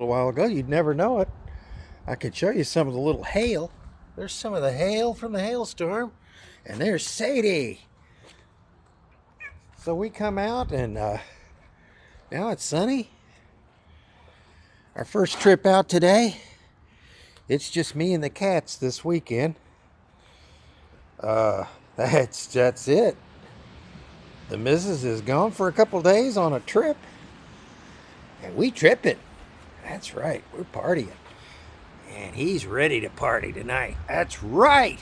A while ago, you'd never know it. I could show you some of the little hail. There's some of the hail from the hailstorm, and there's Sadie. So we come out, and now it's sunny. Our first trip out today. It's just me and the cats this weekend. That's it. The missus is gone for a couple days on a trip, and we tripping. That's right, we're partying. And he's ready to party tonight. That's right.